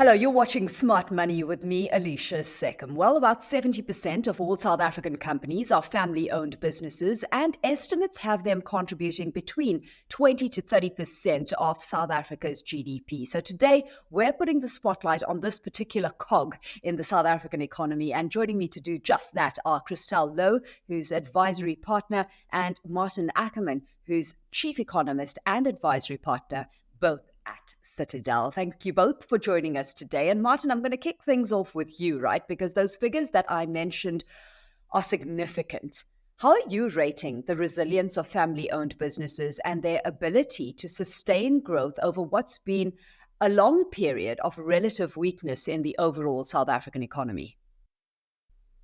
Hello, you're watching Smart Money with me, Alishia Seckam. Well, about 70% of all South African companies are family-owned businesses, and estimates have them contributing between 20 to 30% of South Africa's GDP. So today, we're putting the spotlight on this particular cog in the South African economy, and joining me to do just that are Christelle Louw, who's advisory partner, and Maarten Ackerman, who's chief economist and advisory partner, both at Citadel. Thank you both for joining us today. And Maarten, I'm going to kick things off with you, right? Because those figures that I mentioned are significant. How are you rating the resilience of family-owned businesses and their ability to sustain growth over what's been a long period of relative weakness in the overall South African economy?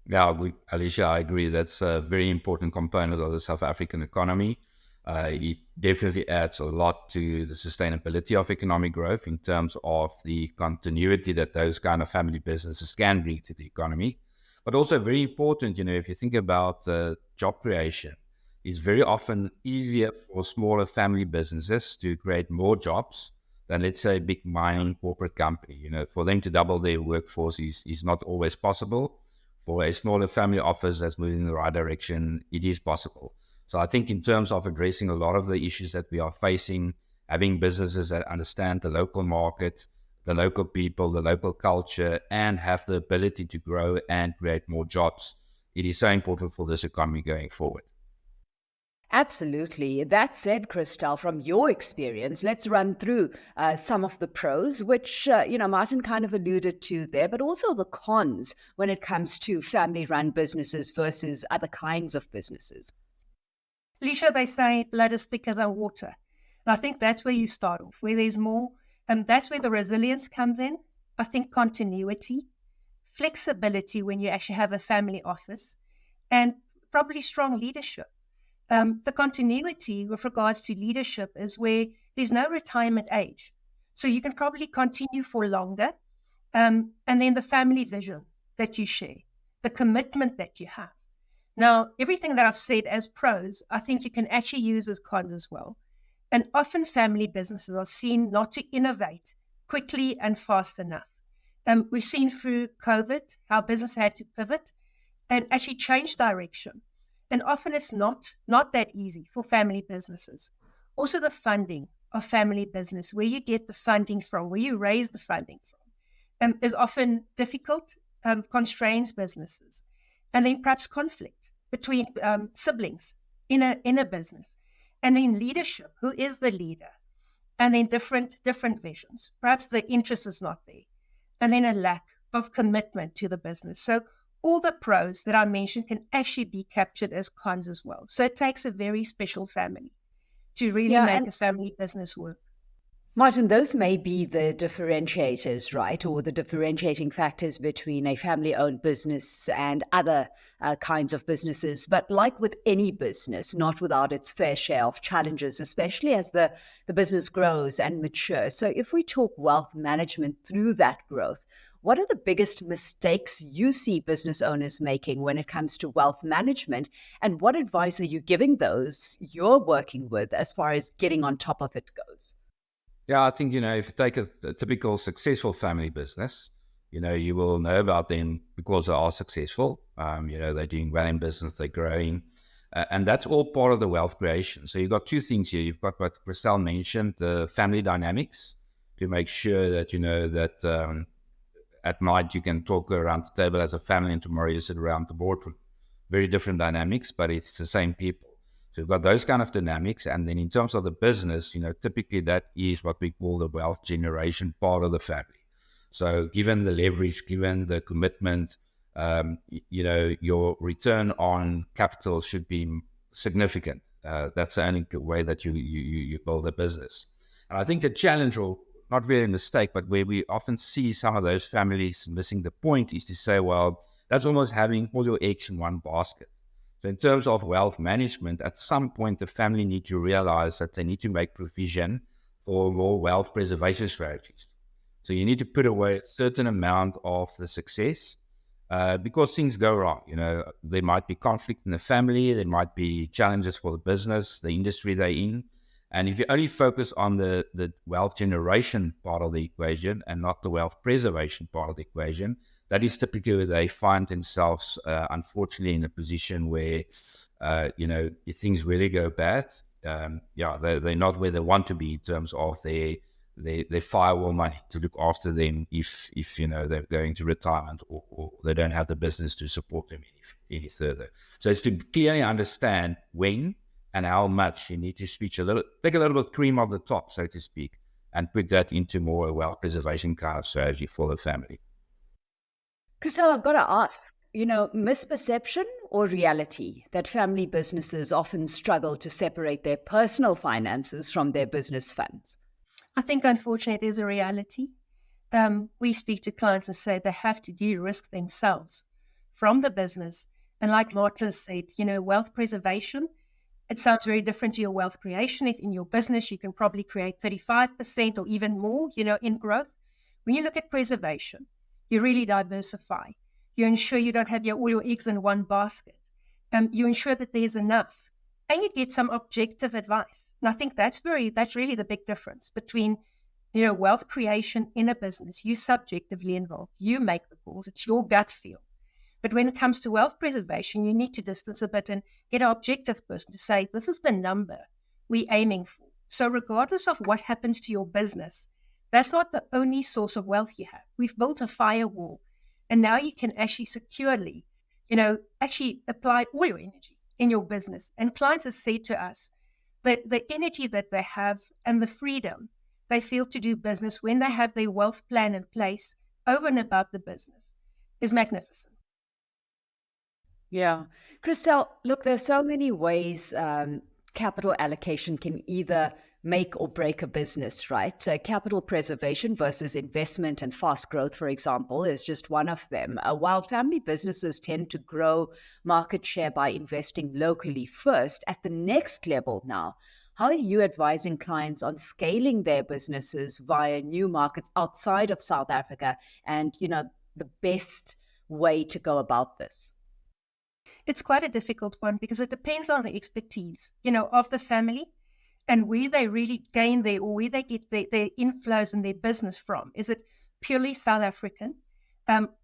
Yeah, Alishia, I agree. That's a very important component of the South African economy. It definitely adds a lot to the sustainability of economic growth in terms of the continuity that those kind of family businesses can bring to the economy. But also very important, if you think about job creation, it's very often easier for smaller family businesses to create more jobs than, let's say, a big mining corporate company. For them to double their workforce is not always possible. For a smaller family office that's moving in the right direction, it is possible. So I think in terms of addressing a lot of the issues that we are facing, having businesses that understand the local market, the local people, the local culture, and have the ability to grow and create more jobs, it is so important for this economy going forward. Absolutely. That said, Christelle, from your experience, let's run through some of the pros, which, Maarten kind of alluded to there, but also the cons when it comes to family-run businesses versus other kinds of businesses. Alishia, they say blood is thicker than water. And I think that's where you start off, where there's more. And that's where the resilience comes in. I think continuity, flexibility when you actually have a family office, and probably strong leadership. The continuity with regards to leadership is where there's no retirement age. So you can probably continue for longer. And then the family vision that you share, the commitment that you have. Now, everything that I've said as pros, I think you can actually use as cons as well. And often family businesses are seen not to innovate quickly and fast enough. We've seen through COVID how business had to pivot and actually change direction. And often it's not that easy for family businesses. Also, the funding of family business, where you get the funding from, where you raise the funding from, is often difficult, constrains businesses. And then perhaps conflict between siblings in a business. And then leadership, who is the leader? And then different visions. Perhaps the interest is not there. And then a lack of commitment to the business. So all the pros that I mentioned can actually be captured as cons as well. So it takes a very special family to really make a family business work. Maarten, those may be the differentiators, right? Or the differentiating factors between a family-owned business and other kinds of businesses. But like with any business, not without its fair share of challenges, especially as the business grows and matures. So if we talk wealth management through that growth, what are the biggest mistakes you see business owners making when it comes to wealth management? And what advice are you giving those you're working with as far as getting on top of it goes? Yeah, I think, if you take a typical successful family business, you will know about them because they are successful. They're doing well in business, they're growing. And that's all part of the wealth creation. So you've got two things here. You've got what Christelle mentioned, the family dynamics, to make sure that, that at night you can talk around the table as a family and tomorrow you sit around the board with very different dynamics, but it's the same people. So we've got those kind of dynamics. And then in terms of the business, typically that is what we call the wealth generation part of the family. So given the leverage, given the commitment, your return on capital should be significant. That's the only way that you build a business. And I think the challenge, or not really a mistake, but where we often see some of those families missing the point, is to say, well, that's almost having all your eggs in one basket. So in terms of wealth management, at some point, the family need to realize that they need to make provision for more wealth preservation strategies. So you need to put away a certain amount of the success because things go wrong. There might be conflict in the family, there might be challenges for the business, the industry they're in. And if you only focus on the wealth generation part of the equation and not the wealth preservation part of the equation, that is typically where they find themselves, unfortunately, in a position where, if things really go bad, they're not where they want to be in terms of their firewall money to look after them if they're going to retirement or they don't have the business to support them any further. So it's to clearly understand when and how much you need to take a little bit of cream off the top, so to speak, and put that into more wealth preservation kind of strategy for the family. Christelle, I've got to ask, misperception or reality that family businesses often struggle to separate their personal finances from their business funds? I think, unfortunately, it is a reality. We speak to clients and say they have to de-risk themselves from the business. And like Maarten said, wealth preservation, it sounds very different to your wealth creation. If in your business, you can probably create 35% or even more, in growth. When you look at preservation, you really diversify. You ensure you don't have all your eggs in one basket. You ensure that there's enough. And you get some objective advice. And I think that's really the big difference between, wealth creation in a business. You subjectively involved. You make the calls. It's your gut feel. But when it comes to wealth preservation, you need to distance a bit and get an objective person to say, this is the number we're aiming for. So regardless of what happens to your business, that's not the only source of wealth you have. We've built a firewall. And now you can actually securely, actually apply all your energy in your business. And clients have said to us that the energy that they have and the freedom they feel to do business when they have their wealth plan in place over and above the business is magnificent. Yeah. Christelle, look, there's so many ways capital allocation can either make or break a business, right? Capital preservation versus investment and fast growth, for example, is just one of them. While family businesses tend to grow market share by investing locally first, at the next level now, how are you advising clients on scaling their businesses via new markets outside of South Africa and, the best way to go about this? It's quite a difficult one because it depends on the expertise, of the family and where they really gain or where they get their inflows in their business from. Is it purely South African?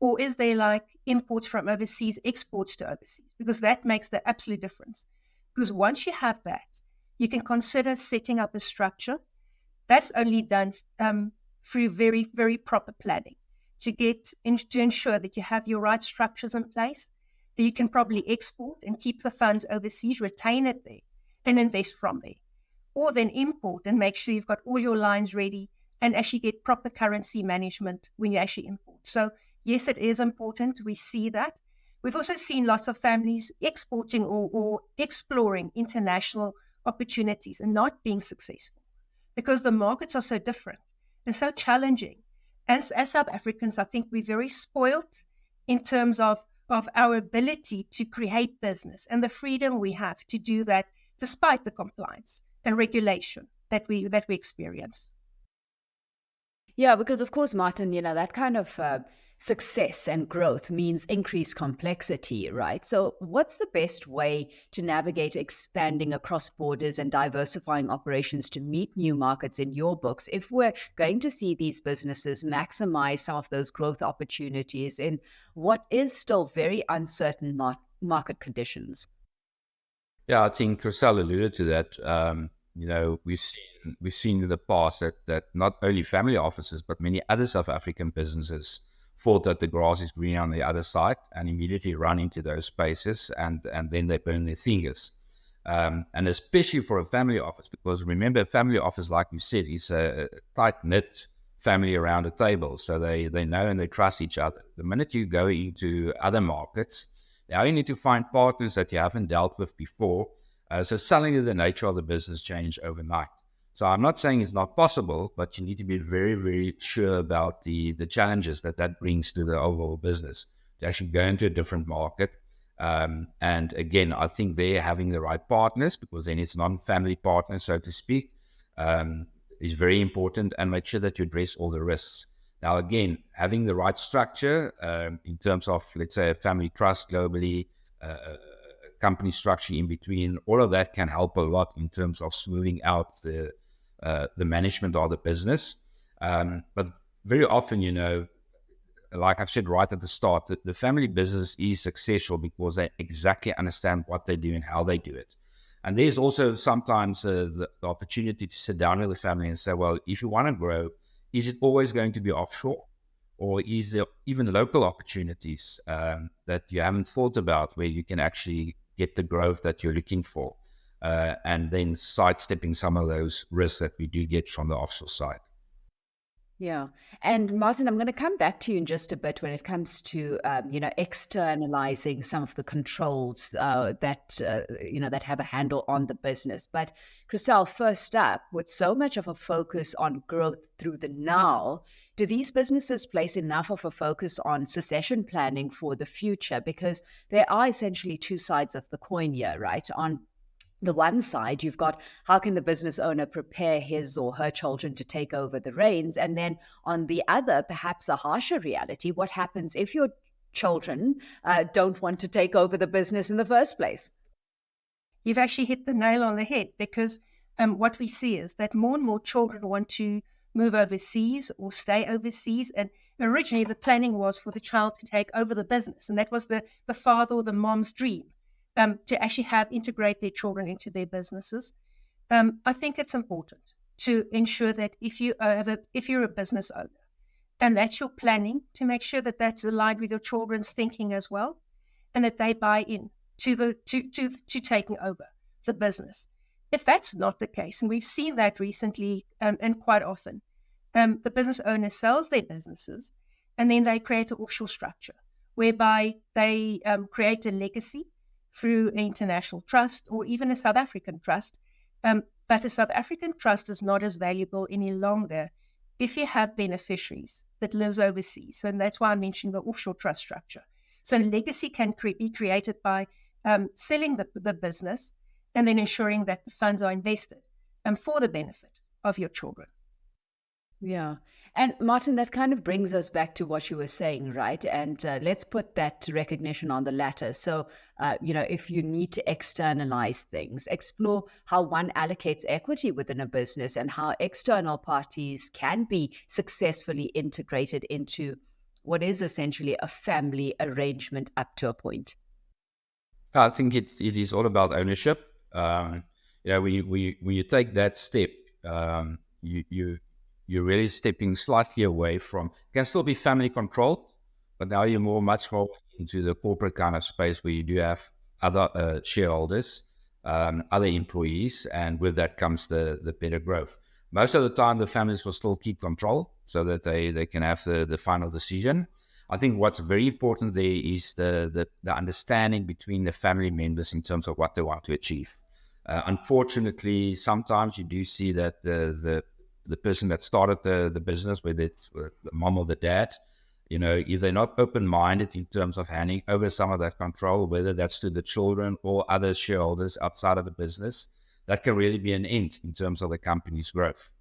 Or is there like imports from overseas, exports to overseas? Because that makes the absolute difference. Because once you have that, you can consider setting up a structure. That's only done through very, very proper planning to ensure that you have your right structures in place. You can probably export and keep the funds overseas, retain it there, and invest from there. Or then import and make sure you've got all your lines ready and actually get proper currency management when you actually import. So yes, it is important. We see that. We've also seen lots of families exporting or exploring international opportunities and not being successful because the markets are so different and so challenging. As South Africans, I think we're very spoiled in terms of our ability to create business and the freedom we have to do that despite the compliance and regulation that we experience. Yeah, because of course, Maarten, that kind of success and growth means increased complexity, right? So what's the best way to navigate expanding across borders and diversifying operations to meet new markets in your books if we're going to see these businesses maximize some of those growth opportunities in what is still very uncertain market conditions? Yeah, I think Christelle alluded to that. We've seen in the past that not only family offices, but many other South African businesses thought that the grass is green on the other side and immediately run into those spaces and then they burn their fingers. And especially for a family office, because remember, a family office, like you said, is a tight-knit family around a table. So they know and they trust each other. The minute you go into other markets, now you need to find partners that you haven't dealt with before. So suddenly the nature of the business changed overnight. So I'm not saying it's not possible, but you need to be very, very sure about the challenges that brings to the overall business to actually go into a different market. And again, I think they're having the right partners, because then it's non-family partners, so to speak, is very important, and make sure that you address all the risks. Now, again, having the right structure in terms of, let's say, a family trust globally, company structure in between, all of that can help a lot in terms of smoothing out the management of the business. But very often, like I've said right at the start, the family business is successful because they exactly understand what they do and how they do it. And there's also sometimes the opportunity to sit down with the family and say, well, if you want to grow, is it always going to be offshore? Or is there even local opportunities that you haven't thought about where you can actually get the growth that you're looking for? And then sidestepping some of those risks that we do get from the offshore side. Yeah. And Maarten, I'm going to come back to you in just a bit when it comes to, externalizing some of the controls that have a handle on the business. But Christelle, first up, with so much of a focus on growth through the now, do these businesses place enough of a focus on succession planning for the future? Because there are essentially two sides of the coin here, right? On the one side, you've got how can the business owner prepare his or her children to take over the reins? And then on the other, perhaps a harsher reality, what happens if your children don't want to take over the business in the first place? You've actually hit the nail on the head, because what we see is that more and more children want to move overseas or stay overseas. And originally the planning was for the child to take over the business. And that was the father or the mom's dream. To actually integrate their children into their businesses. I think it's important to ensure that if you're a business owner and that's your planning, to make sure that that's aligned with your children's thinking as well, and that they buy in to taking over the business. If that's not the case, and we've seen that recently and quite often, the business owner sells their businesses and then they create an offshore structure whereby they create a legacy through an international trust or even a South African trust. But a South African trust is not as valuable any longer if you have beneficiaries that lives overseas. And that's why I'm mentioning the offshore trust structure. So legacy can be created by selling the business and then ensuring that the funds are invested for the benefit of your children. Yeah. And Maarten, that kind of brings us back to what you were saying, right? And let's put that recognition on the latter. So, if you need to externalize things, explore how one allocates equity within a business and how external parties can be successfully integrated into what is essentially a family arrangement up to a point. I think it is all about ownership. When you take that step, you're really stepping slightly away from, it can still be family controlled, but now you're much more into the corporate kind of space where you do have other shareholders, other employees, and with that comes the better growth. Most of the time, the families will still keep control so that they can have the final decision. I think what's very important there is the understanding between the family members in terms of what they want to achieve. Unfortunately, sometimes you do see that the person that started the business, whether it's the mom or the dad, if they're not open-minded in terms of handing over some of that control, whether that's to the children or other shareholders outside of the business, that can really be an end in terms of the company's growth.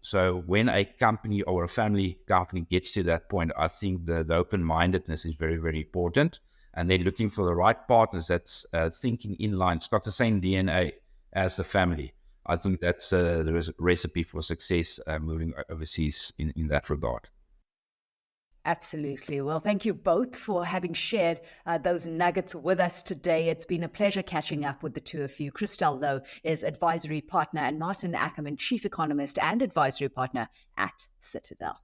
So when a company or a family company gets to that point, I think the open-mindedness is very, very important. And they're looking for the right partners that's thinking in line. It's got the same DNA as the family. I think that's the recipe for success moving overseas in that regard. Absolutely. Well, thank you both for having shared those nuggets with us today. It's been a pleasure catching up with the two of you. Christelle Louw is advisory partner and Maarten Ackerman, chief economist and advisory partner at Citadel.